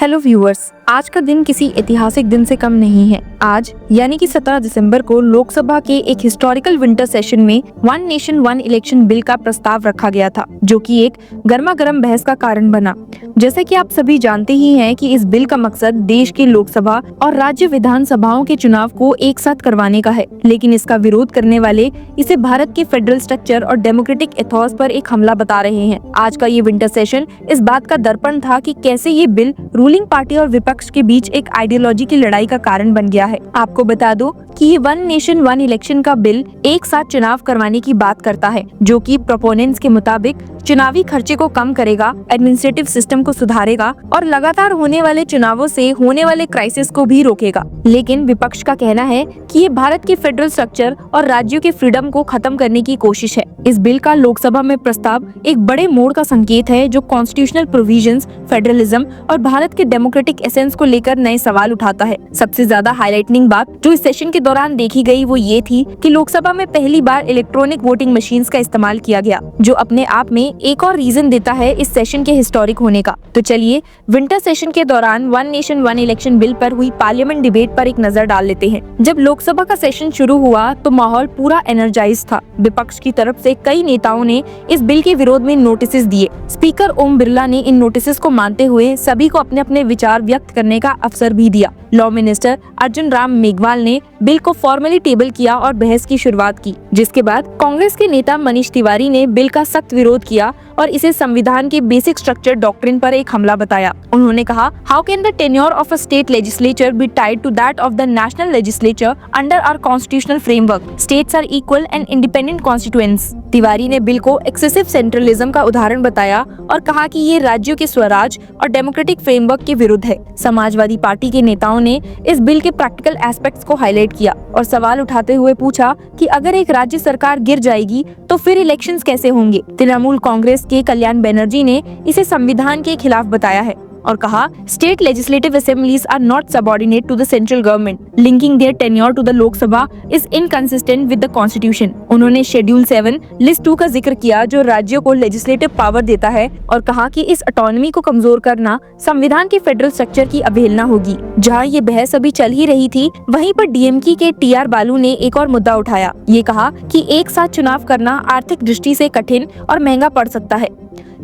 Hello viewers, आज का दिन किसी ऐतिहासिक दिन से कम नहीं है। आज यानी कि 17 दिसंबर को लोकसभा के एक हिस्टोरिकल विंटर सेशन में one nation one election bill का प्रस्ताव रखा गया था, जो कि एक गर्मा गर्म बहस का कारण बना। जैसे कि आप सभी जानते ही हैं कि इस बिल का मकसद देश के लोकसभा और राज्य विधानसभाओं के चुनाव को एक साथ करवाने का है, लेकिन इसका विरोध करने वाले इसे भारत के फेडरल स्ट्रक्चर और डेमोक्रेटिक एथॉस पर एक हमला बता रहे हैं। आज का ये विंटर सेशन इस बात का दर्पण था कि कैसे ये बिल रूलिंग पार्टी और विपक्ष के बीच एक आइडियोलॉजी की लड़ाई का कारण बन गया है। आपको बता दो कि ये वन नेशन वन इलेक्शन का बिल एक साथ चुनाव करवाने की बात करता है, जो कि प्रोपोनेंट्स के मुताबिक चुनावी खर्चे को कम करेगा, एडमिनिस्ट्रेटिव सिस्टम को सुधारेगा और लगातार होने वाले चुनावों से होने वाले क्राइसिस को भी रोकेगा। लेकिन विपक्ष का कहना है कि ये भारत के फेडरल स्ट्रक्चर और राज्यों के फ्रीडम को खत्म करने की कोशिश है। इस बिल का लोकसभा में प्रस्ताव एक बड़े मोड़ का संकेत है, जो कॉन्स्टिट्यूशनल प्रोविजंस, फेडरलिज्म और भारत के डेमोक्रेटिक एसेंस को लेकर नए सवाल उठाता है। सबसे ज्यादा हाईलाइटिंग बात जो इस सेशन के दौरान देखी गई वो ये थी कि लोकसभा में पहली बार इलेक्ट्रॉनिक वोटिंग मशीन्स का इस्तेमाल किया गया, जो अपने आप में एक और रीजन देता है इस सेशन के हिस्टोरिक होने का। तो चलिए विंटर सेशन के दौरान one nation one election bill पर हुई पार्लियामेंट डिबेट पर एक नजर डाल लेते हैं। जब लोकसभा का सेशन शुरू हुआ तो माहौल पूरा एनर्जाइज था। विपक्ष की तरफ से कई नेताओं ने इस बिल के विरोध में नोटिस दिए। स्पीकर ओम बिरला ने इन नोटिस को मानते हुए सभी को अपने अपने विचार व्यक्त करने का अवसर भी दिया। लॉ मिनिस्टर अर्जुन राम मेघवाल ने बिल को फॉर्मली टेबल किया और बहस की शुरुआत की, जिसके बाद कांग्रेस के नेता मनीष तिवारी ने बिल का सख्त विरोध किया और इसे संविधान के बेसिक स्ट्रक्चर डॉक्ट्रिन पर एक हमला बताया। उन्होंने कहा, how can the tenure of a state legislature be tied to that of the national legislature under our constitutional framework? States are equal and independent constituents. Tiwari ने बिल को एक्सेसिव सेंट्रलिज्म का उदाहरण बताया और कहा कि ये राज्यों के स्वराज और डेमोक्रेटिक फ्रेमवर्क के विरुद्ध है। समाजवादी पार्टी के नेताओं ने इस बिल के प्रैक्टिकल एस्पेक्ट्स को हाईलाइट किया और सवाल उठाते हुए पूछा कि अगर एक राज्य सरकार गिर जाएगी तो फिर इलेक्शंस कैसे होंगे? तृणमूल कांग्रेस के कल्याण बनर्जी ने इसे संविधान के खिलाफ बताया है और कहा, state legislative assemblies are not subordinate to the central government, linking their tenure to the Lok Sabha is inconsistent with the constitution. उन्होंने शेड्यूल 7 लिस्ट 2 का जिक्र किया, जो राज्यों को लेजिस्लेटिव पावर देता है, और कहा कि इस ऑटोनॉमी को कमजोर करना संविधान के फेडरल स्ट्रक्चर की अवहेलना होगी। जहां ये बहस अभी चल ही रही थी, वहीं पर डीएमके के टीआर बालू ने एक और मुद्दा उठाया। ये कहा कि एक साथ चुनाव करना आर्थिक दृष्टि से कठिन और महंगा पड़ सकता है।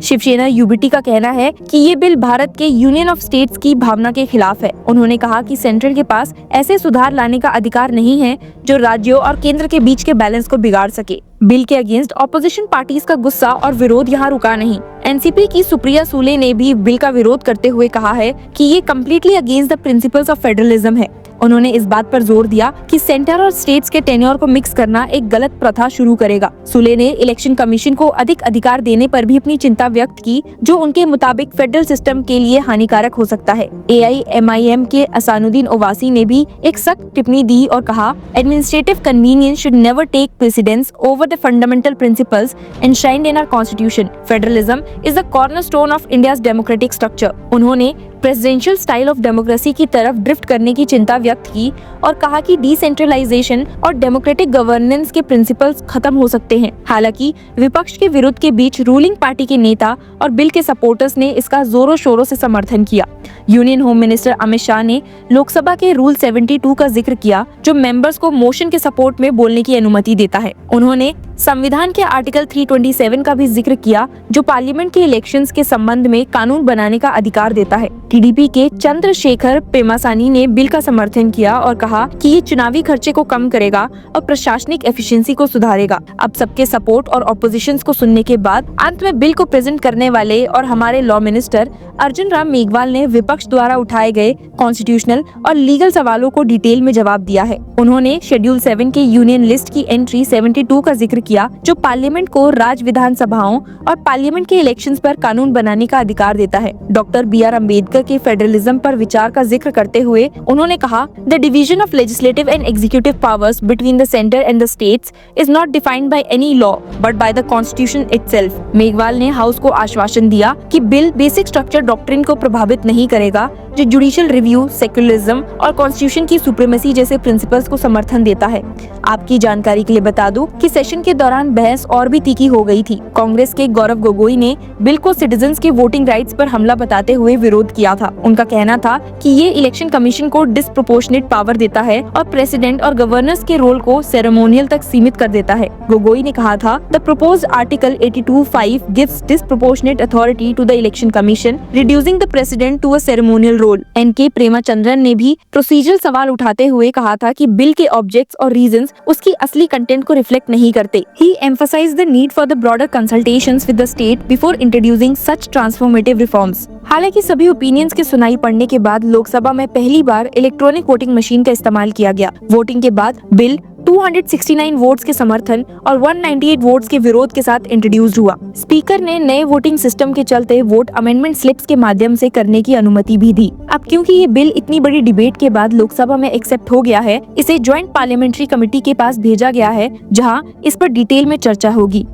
शिवसेना यूबीटी का कहना है कि ये बिल भारत के यूनियन ऑफ स्टेट्स की भावना के खिलाफ है। उन्होंने कहा कि सेंट्रल के पास ऐसे सुधार लाने का अधिकार नहीं है जो राज्यों और केंद्र के बीच के बैलेंस को बिगाड़ सके। बिल के अगेंस्ट ऑपोजिशन पार्टीज का गुस्सा और विरोध यहाँ रुका नहीं। एनसीपी की सुप्रिया सूले ने भी बिल का विरोध करते हुए कहा है कि ये completely against the principles of federalism है। उन्होंने इस बात पर जोर दिया कि सेंटर और स्टेट्स के टेन्योर को मिक्स करना एक गलत प्रथा शुरू करेगा। सूले ने इलेक्शन कमीशन को अधिक अधिकार देने पर भी अपनी चिंता व्यक्त की, जो उनके मुताबिक फेडरल सिस्टम के लिए हानिकारक हो सकता है। AIMIM के असानुद्दीन ओवैसी ने भी एक सख्त टिप्पणी दी और कहा, administrative convenience should never take precedence over the fundamental principles enshrined in our constitution. Federalism is the cornerstone of India's democratic structure. उन्होंने प्रेसिडेंशियल स्टाइल ऑफ डेमोक्रेसी की तरफ ड्रिफ्ट करने की चिंता व्यक्त की और कहा कि डिसेंट्रलाइजेशन और डेमोक्रेटिक गवर्नेंस के प्रिंसिपल्स खत्म हो सकते हैं। हालांकि विपक्ष के विरोध के बीच रूलिंग पार्टी के नेता और बिल के सपोर्टर्स ने इसका जोरों शोरों से समर्थन किया। Union home minister Amit Shah ने लोकसभा के रूल 72 का जिक्र किया, जो मेंबर्स को मोशन के सपोर्ट में बोलने की अनुमति देता है। उन्होंने संविधान के आर्टिकल 327 का भी जिक्र किया, जो पार्लियामेंट के इलेक्शंस के संबंध में कानून बनाने का अधिकार देता है। टीडीपी के चंद्रशेखर पेमासानी ने बिल का समर्थन किया और कहा कि ये चुनावी खर्चे को कम करेगा और प्रशासनिक एफिशिएंसी को सुधारेगा। अब सबके सपोर्ट और ऑपोजिशंस को सुनने के बाद अंत में बिल को प्रेजेंट करने वाले और हमारे लॉ मिनिस्टर अर्जुन राम मेघवाल ने विपक्ष द्वारा उठाए गए कॉन्स्टिट्यूशनल और लीगल सवालों को डिटेल में जवाब दिया है। उन्होंने शेड्यूल 7 के यूनियन लिस्ट की एंट्री 72 का जिक्र किया, जो पार्लियामेंट को राज्य विधानसभाओं और पार्लियामेंट के इलेक्शंस पर कानून बनाने का अधिकार देता है। डॉक्टर BR अम्बेडकर के फेडरलिज्म पर विचार का जिक्र करते हुए उन्होंने कहा, the division of legislative and executive powers between the centre and the states is not defined by any law but by the constitution itself. Meghwal ने हाउस को आश्वासन दिया कि बिल बेसिक स्ट्रक्चर डॉक्ट्रिन को प्रभावित नहीं करेगा जो जुडिशियल रिव्यू, सेक्युलरिज्म और कॉन्स्टिट्यूशन की सुप्रीमेसी जैसे प्रिंसिपल्स को समर्थन देता है। आपकी जानकारी के लिए बता दूं कि सेशन के दौरान बहस और भी तीखी हो गई थी। कांग्रेस के गौरव गोगोई ने बिल को सिटीजन्स के वोटिंग राइट्स पर हमला बताते हुए विरोध किया था। उनका कहना था कि ये इलेक्शन कमीशन को डिस्प्रोपोर्शनेट पावर देता है और प्रेसिडेंट और गवर्नर्स के रोल को सेरेमोनियल तक सीमित कर देता है। गोगोई ने कहा था, the proposed article 82(5) gives disproportionate authority to the election commission, reducing the president to a ceremonial role. N K Premachandran ने भी प्रोसीजरल सवाल उठाते हुए कहा था कि बिल के ऑब्जेक्ट्स और रीजंस उसकी असली कंटेंट को रिफ्लेक्ट नहीं करते। He emphasized the need for the broader consultations with the state before introducing such transformative reforms. हालांकि सभी ओपिनियंस की सुनाई पड़ने के बाद लोकसभा में पहली बार इलेक्ट्रॉनिक वोटिंग मशीन का इस्तेमाल किया गया। वोटिंग के बाद बिल 269 वोट्स के समर्थन और 198 वोट्स के विरोध के साथ इंट्रोड्यूस हुआ। स्पीकर ने नए वोटिंग सिस्टम के चलते वोट अमेंडमेंट स्लिप्स के माध्यम से करने की अनुमति भी दी। अब क्योंकि ये बिल इतनी बड़ी डिबेट के बाद लोकसभा में एक्सेप्ट हो गया है, इसे ज्वाइंट पार्लियामेंट्री कमेटी के पास भेजा गया है, जहां इस पर डिटेल में चर्चा होगी।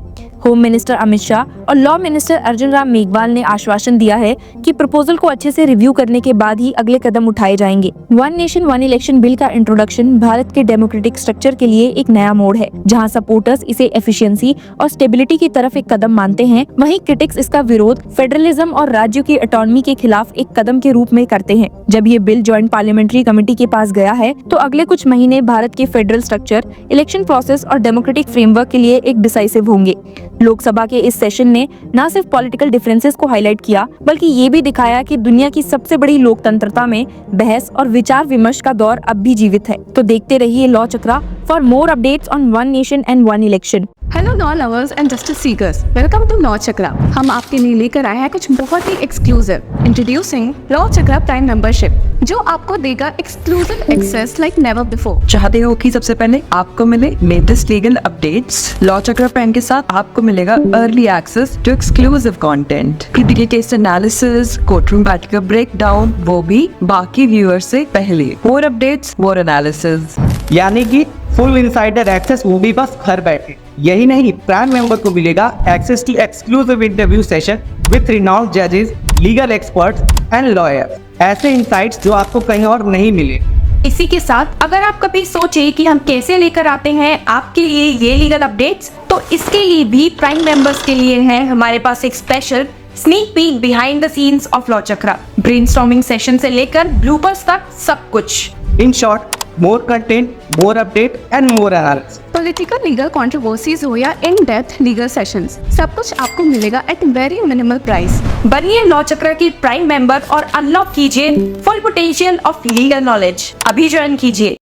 होम मिनिस्टर अमित शाह और लॉ मिनिस्टर अर्जुन राम मेघवाल ने आश्वासन दिया है कि प्रपोजल को अच्छे से रिव्यू करने के बाद ही अगले कदम उठाए जाएंगे। One nation one election bill का इंट्रोडक्शन भारत के डेमोक्रेटिक स्ट्रक्चर के लिए एक नया मोड़ है। जहां सपोर्टर्स इसे एफिशिएंसी और स्टेबिलिटी की तरफ एक कदम मानते हैं, वहीं क्रिटिक्स इसका विरोध फेडरलिज्म और राज्यों की ऑटोनॉमी के खिलाफ एक कदम के रूप में करते हैं। जब ये बिल ज्वाइंट पार्लियामेंट्री कमेटी के पास गया है, तो अगले कुछ महीने भारत के फेडरल स्ट्रक्चर, इलेक्शन प्रोसेस और डेमोक्रेटिक फ्रेमवर्क के लिए एक डिसाइसिव होंगे। लोकसभा के इस सेशन ने न सिर्फ पॉलिटिकल डिफरेंसेस को हाईलाइट किया, बल्कि ये भी दिखाया कि दुनिया की सबसे बड़ी लोकतंत्रता में बहस और विचार विमर्श का दौर अब भी जीवित है। तो देखते रहिए law Chakra for more updates on one nation and one election. Hello law lovers and justice seekers, welcome to law Chakra. हम आपके लिए लेकर आए हैं कुछ बहुत ही exclusive. Introducing law Chakra prime membership, जो आपको देगा exclusive access like never before. चाहते हो कि सबसे पहले आपको मिले latest legal updates? Law Chakra prime के साथ आपको मिलेगा early access to exclusive content, critical case analysis, courtroom battle का ब्रेकडाउन, वो भी बाकी व्यूअर्स से पहले। मोर अपडेट्स, मोर एनालिसिस, यानी कि फुल इनसाइडर एक्सेस, वो भी बस घर बैठे। यही नहीं, प्राइम मेंबर को मिलेगा access to exclusive interview session with renowned जजेस, लीगल एक्सपर्ट्स एंड लॉयर्स। ऐसे इनसाइट्स जो आपको कहीं और नहीं मिले। इसी के साथ अगर आप कभी सोचे कि हम कैसे लेकर आते हैं आपके लिए ये लीगल अपडेट्स, तो इसके लिए भी प्राइम मेंबर्स के लिए है हमारे पास एक special sneak peek behind the scenes of law chakra. Brainstorming session से लेकर ब्लूपर्स तक सब कुछ। In short, more content, more update and more analysis. Political legal controversies हो या इन डेप्थ लीगल सेशंस, सब कुछ आपको मिलेगा एट वेरी मिनिमल प्राइस। बनिए लॉ चक्रा की प्राइम मेंबर और अनलॉक कीजिए full potential of legal knowledge. अभी ज्वाइन कीजिए।